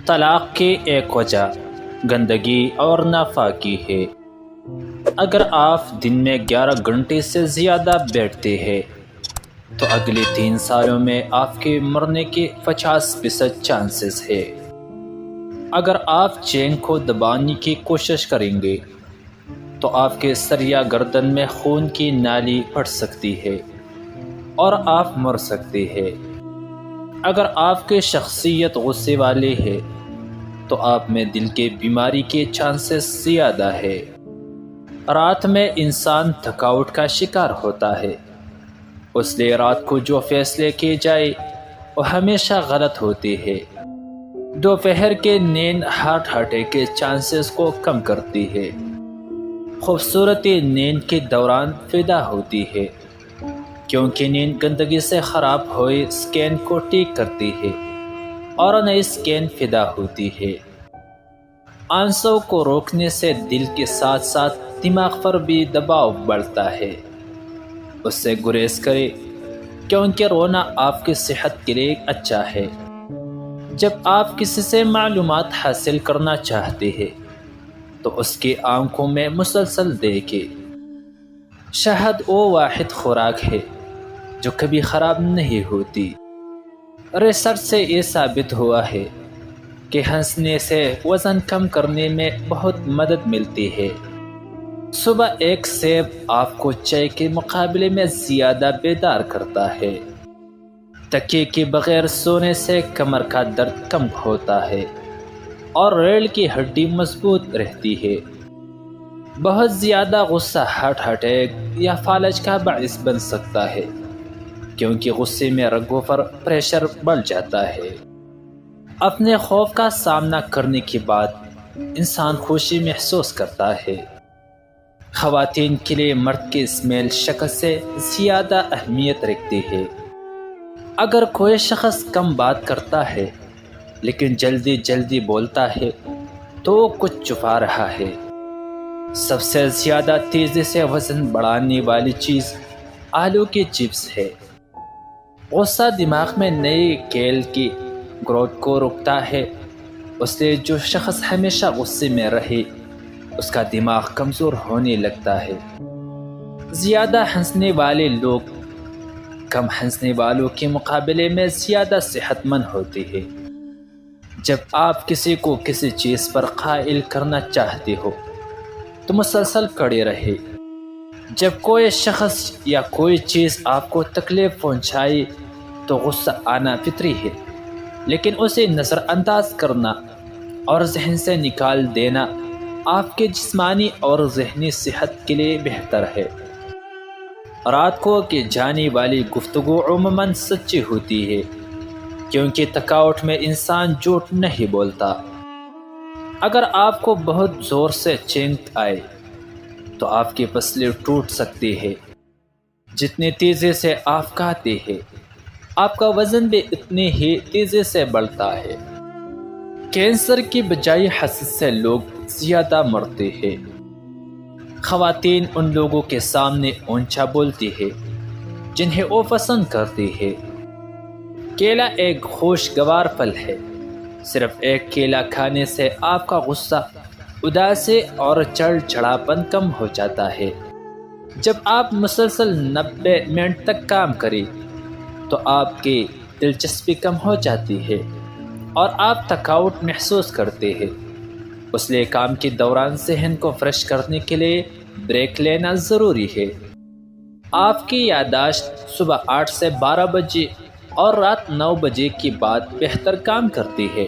طلاق کی ایک وجہ گندگی اور ناپاکی ہے۔ اگر آپ دن میں 11 گھنٹے سے زیادہ بیٹھتے ہیں تو اگلے 3 سالوں میں آپ کے مرنے کے 50% چانسز ہے۔ اگر آپ چین کو دبانے کی کوشش کریں گے تو آپ کے سر یا گردن میں خون کی نالی پھٹ سکتی ہے اور آپ مر سکتے ہیں۔ اگر آپ کی شخصیت غصے والی ہے تو آپ میں دل کی بیماری کے چانسز زیادہ ہے۔ رات میں انسان تھکاوٹ کا شکار ہوتا ہے، اس لیے رات کو جو فیصلے کیے جائے وہ ہمیشہ غلط ہوتے ہیں۔ دوپہر کے نیند ہارٹ اٹیک کے چانسز کو کم کرتی ہے۔ خوبصورتی نیند کے دوران پیدا ہوتی ہے کیونکہ نیند گندگی سے خراب ہوئے سکین کو ٹھیک کرتی ہے اور نئی سکین پیدا ہوتی ہے۔ آنسوں کو روکنے سے دل کے ساتھ ساتھ دماغ پر بھی دباؤ بڑھتا ہے۔ اس سے گریز کرے کیونکہ رونا آپ کی صحت کے لیے اچھا ہے۔ جب آپ کسی سے معلومات حاصل کرنا چاہتے ہیں تو اس کی آنکھوں میں مسلسل دیکھیں۔ شہد وہ واحد خوراک ہے جو کبھی خراب نہیں ہوتی۔ ریسرچ سے یہ ثابت ہوا ہے کہ ہنسنے سے وزن کم کرنے میں بہت مدد ملتی ہے۔ صبح ایک سیب آپ کو چائے کے مقابلے میں زیادہ بیدار کرتا ہے۔ تکیے کے بغیر سونے سے کمر کا درد کم ہوتا ہے اور ریڑھ کی ہڈی مضبوط رہتی ہے۔ بہت زیادہ غصہ ہارٹ اٹیک یا فالج کا باعث بن سکتا ہے کیونکہ غصے میں رگوں پر پریشر بڑھ جاتا ہے۔ اپنے خوف کا سامنا کرنے کے بعد انسان خوشی محسوس کرتا ہے۔ خواتین کے لیے مرد کی اسمیل شکل سے زیادہ اہمیت رکھتی ہے۔ اگر کوئی شخص کم بات کرتا ہے لیکن جلدی جلدی بولتا ہے تو وہ کچھ چھپا رہا ہے۔ سب سے زیادہ تیزی سے وزن بڑھانے والی چیز آلو کی چپس ہے۔ غصہ دماغ میں نئی کیل کی گروتھ کو روکتا ہے، اس لیے جو شخص ہمیشہ غصے میں رہے اس کا دماغ کمزور ہونے لگتا ہے۔ زیادہ ہنسنے والے لوگ کم ہنسنے والوں کے مقابلے میں زیادہ صحت مند ہوتے ہیں۔ جب آپ کسی کو کسی چیز پر قائل کرنا چاہتے ہو تو مسلسل کڑے رہے۔ جب کوئی شخص یا کوئی چیز آپ کو تکلیف پہنچائے تو غصہ آنا فطری ہے، لیکن اسے نظر انداز کرنا اور ذہن سے نکال دینا آپ کے جسمانی اور ذہنی صحت کے لیے بہتر ہے۔ رات کو کی جانے والی گفتگو عموماً سچی ہوتی ہے کیونکہ تھکاوٹ میں انسان جھوٹ نہیں بولتا۔ اگر آپ کو بہت زور سے چینک آئے تو آپ کی پسلی ٹوٹ سکتی ہے۔ جتنی تیزی سے آپ کھاتے ہیں آپ کا وزن بھی اتنی ہی تیزی سے بڑھتا ہے۔ کینسر کی بجائے حسد سے لوگ زیادہ مرتے ہیں۔ خواتین ان لوگوں کے سامنے اونچا بولتی ہے جنہیں وہ پسند کرتی ہے۔ کیلا ایک خوشگوار پھل ہے۔ صرف ایک کیلا کھانے سے آپ کا غصہ، اداسی اور چڑچڑاپن کم ہو جاتا ہے۔ جب آپ مسلسل 90 منٹ تک کام کریں تو آپ کی دلچسپی کم ہو جاتی ہے اور آپ تھکاوٹ محسوس کرتے ہیں۔ اس لیے کام کے دوران ذہن کو فریش کرنے کے لیے بریک لینا ضروری ہے۔ آپ کی یادداشت صبح 8 سے 12 بجے اور رات 9 بجے کے بعد بہتر کام کرتی ہے۔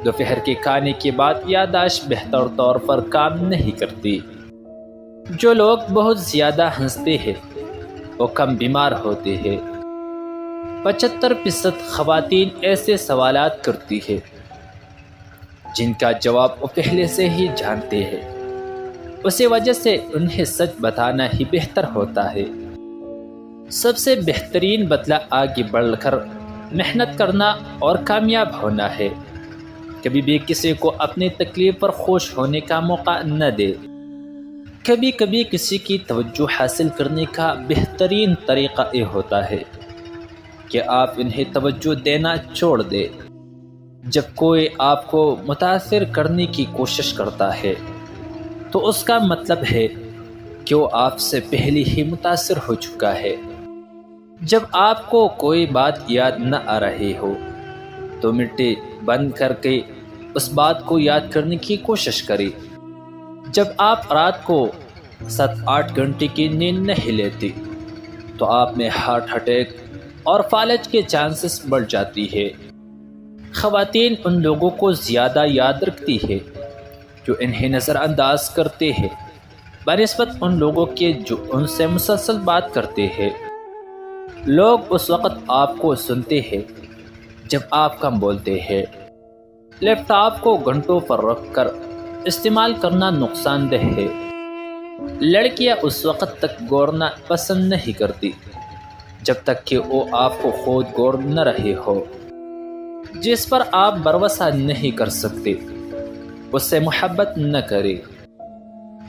دوپہر کے کھانے کے بعد یادداشت بہتر طور پر کام نہیں کرتی۔ جو لوگ بہت زیادہ ہنستے ہیں وہ کم بیمار ہوتے ہیں۔ 75% خواتین ایسے سوالات کرتی ہیں جن کا جواب وہ پہلے سے ہی جانتے ہیں، اسی وجہ سے انہیں سچ بتانا ہی بہتر ہوتا ہے۔ سب سے بہترین بدلہ آگے بڑھ کر محنت کرنا اور کامیاب ہونا ہے۔ کبھی بھی کسی کو اپنی تکلیف پر خوش ہونے کا موقع نہ دے۔ کبھی کبھی کسی کی توجہ حاصل کرنے کا بہترین طریقہ یہ ہوتا ہے کہ آپ انہیں توجہ دینا چھوڑ دیں۔ جب کوئی آپ کو متاثر کرنے کی کوشش کرتا ہے تو اس کا مطلب ہے کہ وہ آپ سے پہلے ہی متاثر ہو چکا ہے۔ جب آپ کو کوئی بات یاد نہ آ رہی ہو تو مٹی بند کر کے اس بات کو یاد کرنے کی کوشش کریں۔ جب آپ رات کو 7-8 گھنٹے کی نیند نہیں لیتے تو آپ میں ہارٹ اٹیک اور فالج کے چانسز بڑھ جاتی ہے۔ خواتین ان لوگوں کو زیادہ یاد رکھتی ہے جو انہیں نظر انداز کرتے ہیں بنسبت ان لوگوں کے جو ان سے مسلسل بات کرتے ہیں۔ لوگ اس وقت آپ کو سنتے ہیں جب آپ کم بولتے ہیں۔ لیپ ٹاپ کو گھنٹوں پر رکھ کر استعمال کرنا نقصان دہ ہے۔ لڑکیاں اس وقت تک گورنا پسند نہیں کرتی جب تک کہ وہ آپ کو خود گور نہ رہے ہو۔ جس پر آپ بھروسہ نہیں کر سکتے اس سے محبت نہ کریں۔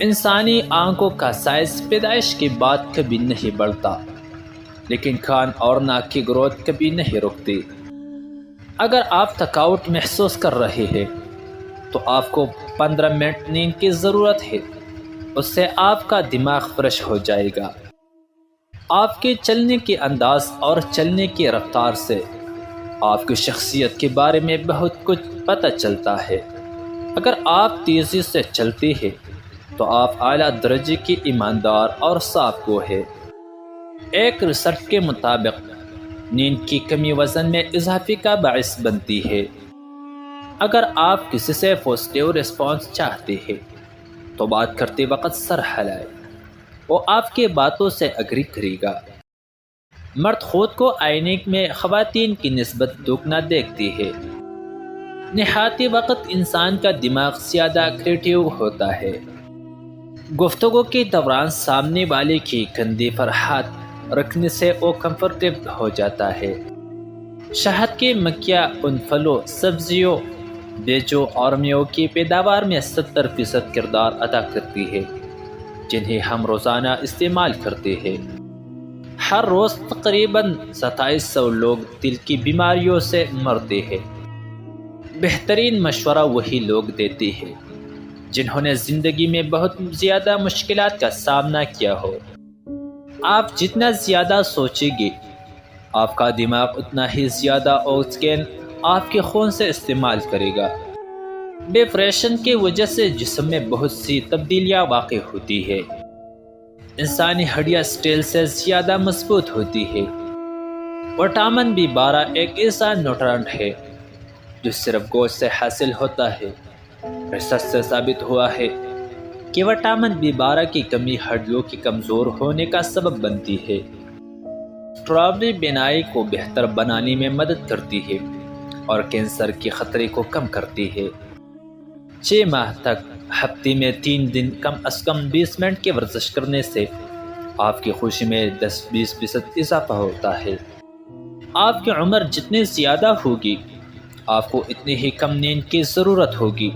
انسانی آنکھوں کا سائز پیدائش کے بعد کبھی نہیں بڑھتا، لیکن کان اور ناک کی گروتھ کبھی نہیں رکتی۔ اگر آپ تھکاوٹ محسوس کر رہے ہیں تو آپ کو 15 منٹ نیند کی ضرورت ہے، اس سے آپ کا دماغ فریش ہو جائے گا۔ آپ کے چلنے کے انداز اور چلنے کی رفتار سے آپ کی شخصیت کے بارے میں بہت کچھ پتہ چلتا ہے۔ اگر آپ تیزی سے چلتے ہیں تو آپ اعلیٰ درجے کے ایماندار اور صاف گو ہیں۔ ایک ریسرچ کے مطابق نیند کی کمی وزن میں اضافے کا باعث بنتی ہے۔ اگر آپ کسی سے پازیٹیو رسپانس چاہتے ہیں تو بات کرتے وقت سر ہلائیں، وہ آپ کے باتوں سے اگری کرے گا۔ مرد خود کو آئینے میں خواتین کی نسبت دگنا دیکھتی ہے۔ نہاتے وقت انسان کا دماغ زیادہ کریٹیو ہوتا ہے۔ گفتگو کے دوران سامنے والے کی کندھے پر ہاتھ رکھنے سے وہ کمفرٹیبل ہو جاتا ہے۔ شہد کی مکھیاں ان پھلوں، سبزیوں، بیجوں اور میووں کی پیداوار میں 70% کردار ادا کرتی ہے جنہیں ہم روزانہ استعمال کرتے ہیں۔ ہر روز تقریباً 2700 لوگ دل کی بیماریوں سے مرتے ہیں۔ بہترین مشورہ وہی لوگ دیتے ہیں جنہوں نے زندگی میں بہت زیادہ مشکلات کا سامنا کیا ہو۔ آپ جتنا زیادہ سوچیں گے آپ کا دماغ اتنا ہی زیادہ آکسیجن آپ کے خون سے استعمال کرے گا۔ ڈپریشن کی وجہ سے جسم میں بہت سی تبدیلیاں واقع ہوتی ہے۔ انسانی ہڈیاں اسٹیل سے زیادہ مضبوط ہوتی ہے۔ وٹامن B12 ایک ایسا نیوٹرینٹ ہے جو صرف گوشت سے حاصل ہوتا ہے۔ ریسرچ سے ثابت ہوا ہے کہ وٹامن B12 کی کمی ہڈیوں کی کمزور ہونے کا سبب بنتی ہے۔ اسٹرابیری بینائی کو بہتر بنانے میں مدد کرتی ہے اور کینسر کے خطرے کو کم کرتی ہے۔ 6 ماہ تک ہفتے میں 3 دن کم از کم 20 منٹ کی ورزش کرنے سے آپ کی خوشی میں 10-20% اضافہ ہوتا ہے۔ آپ کی عمر جتنی زیادہ ہوگی آپ کو اتنی ہی کم نیند کی ضرورت ہوگی۔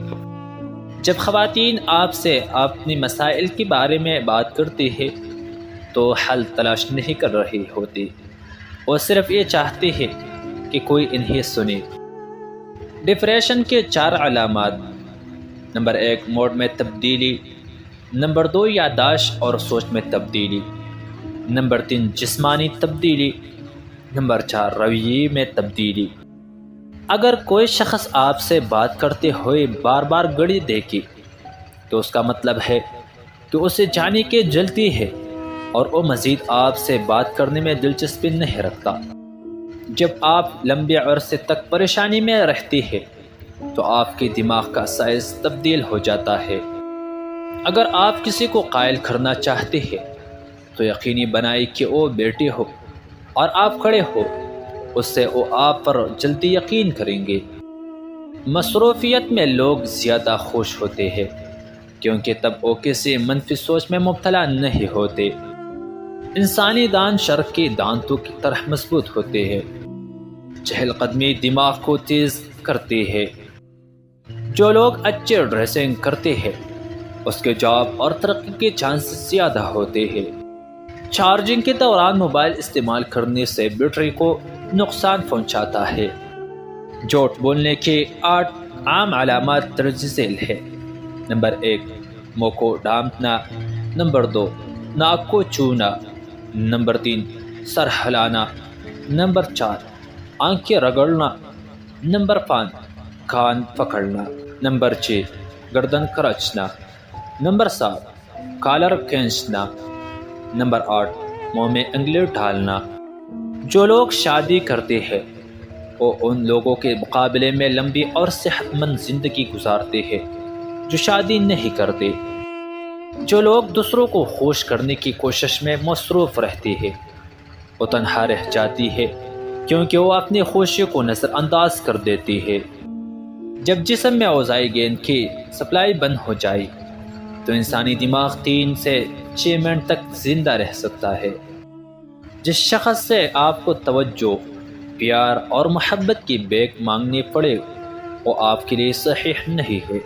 جب خواتین آپ سے اپنے مسائل کے بارے میں بات کرتی ہیں تو حل تلاش نہیں کر رہی ہوتی، وہ صرف یہ چاہتے ہیں کہ کوئی انہیں سنے۔ ڈپریشن کے 4 علامات: نمبر 1 موڈ میں تبدیلی، نمبر 2 یادداشت اور سوچ میں تبدیلی، نمبر 3 جسمانی تبدیلی، نمبر 4 رویے میں تبدیلی۔ اگر کوئی شخص آپ سے بات کرتے ہوئے بار بار گھڑی دیکھے تو اس کا مطلب ہے کہ اسے جانے کی جلدی ہے اور وہ مزید آپ سے بات کرنے میں دلچسپی نہیں رکھتا۔ جب آپ لمبے عرصے تک پریشانی میں رہتے ہیں تو آپ کے دماغ کا سائز تبدیل ہو جاتا ہے۔ اگر آپ کسی کو قائل کرنا چاہتے ہیں تو یقینی بنائیں کہ وہ بیٹھے ہو اور آپ کھڑے ہو، اس سے وہ آپ پر جلدی یقین کریں گے۔ مصروفیت میں لوگ زیادہ خوش ہوتے ہیں کیونکہ تب وہ کسی منفی سوچ میں مبتلا نہیں ہوتے۔ انسانی دانت شرک کے دانتوں کی طرح مضبوط ہوتے ہیں۔ چہل قدمی دماغ کو تیز کرتے ہیں۔ جو لوگ اچھی ڈریسنگ کرتے ہیں اس کے جاب اور ترقی کے چانسز زیادہ ہوتے ہیں۔ چارجنگ کے دوران موبائل استعمال کرنے سے بیٹری کو نقصان پہنچاتا ہے۔ جھوٹ بولنے کے 8 عام علامات درج ذیل ہے۔ نمبر 1، منہ کو ڈھانپنا۔ نمبر 2، ناک کو چھونا۔ نمبر 3، سر ہلانا۔ نمبر 4، آنکھیں رگڑنا۔ نمبر 5، کان پکڑنا۔ نمبر 6، گردن کرچنا۔ نمبر 7، کالر کھینچنا۔ نمبر 8، منہ میں انگلی ڈالنا۔ جو لوگ شادی کرتے ہیں وہ ان لوگوں کے مقابلے میں لمبی اور صحت مند زندگی گزارتے ہیں جو شادی نہیں کرتے۔ جو لوگ دوسروں کو خوش کرنے کی کوشش میں مصروف رہتے ہیں وہ تنہا رہ جاتی ہے کیونکہ وہ اپنی خوشی کو نظر انداز کر دیتی ہے۔ جب جسم میں آکسیجن کی سپلائی بند ہو جائے تو انسانی دماغ 3 سے 6 منٹ تک زندہ رہ سکتا ہے۔ جس شخص سے آپ کو توجہ، پیار اور محبت کی بیک مانگنی پڑے وہ آپ کے لیے صحیح نہیں ہے۔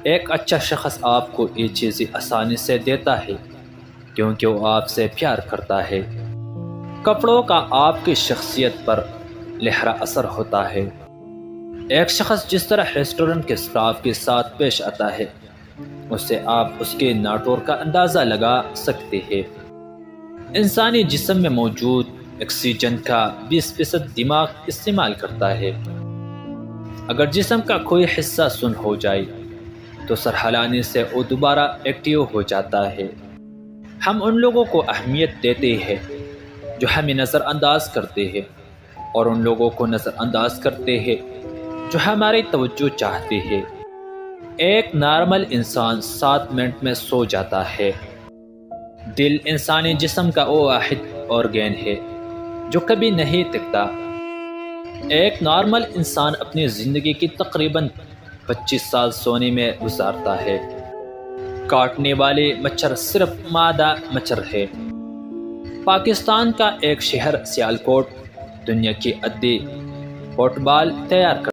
ایک اچھا شخص آپ کو یہ چیزیں آسانی سے دیتا ہے کیونکہ وہ آپ سے پیار کرتا ہے۔ کپڑوں کا آپ کی شخصیت پر گہرا اثر ہوتا ہے۔ ایک شخص جس طرح ریسٹورنٹ کے اسٹاف کے ساتھ پیش آتا ہے اس سے آپ اس کے ناٹور کا اندازہ لگا سکتے ہیں۔ انسانی جسم میں موجود آکسیجن کا 20% دماغ استعمال کرتا ہے۔ اگر جسم کا کوئی حصہ سن ہو جائے تو سر ہلانے سے وہ دوبارہ ایکٹیو ہو جاتا ہے۔ ہم ان لوگوں کو اہمیت دیتے ہیں جو ہمیں نظر انداز کرتے ہیں اور ان لوگوں کو نظر انداز کرتے ہیں جو ہماری توجہ چاہتے ہیں۔ ایک نارمل انسان 7 منٹ میں سو جاتا ہے۔ دل انسانی جسم کا وہ واحد آرگن ہے جو کبھی نہیں تھکتا۔ ایک نارمل انسان اپنی زندگی کی تقریباً 25 سال سونے میں گزارتا ہے۔ کاٹنے والے مچھر صرف مادہ مچھر ہے۔ پاکستان کا ایک شہر سیالکوٹ دنیا کی ادھی فٹ بال تیار کرتا ہے۔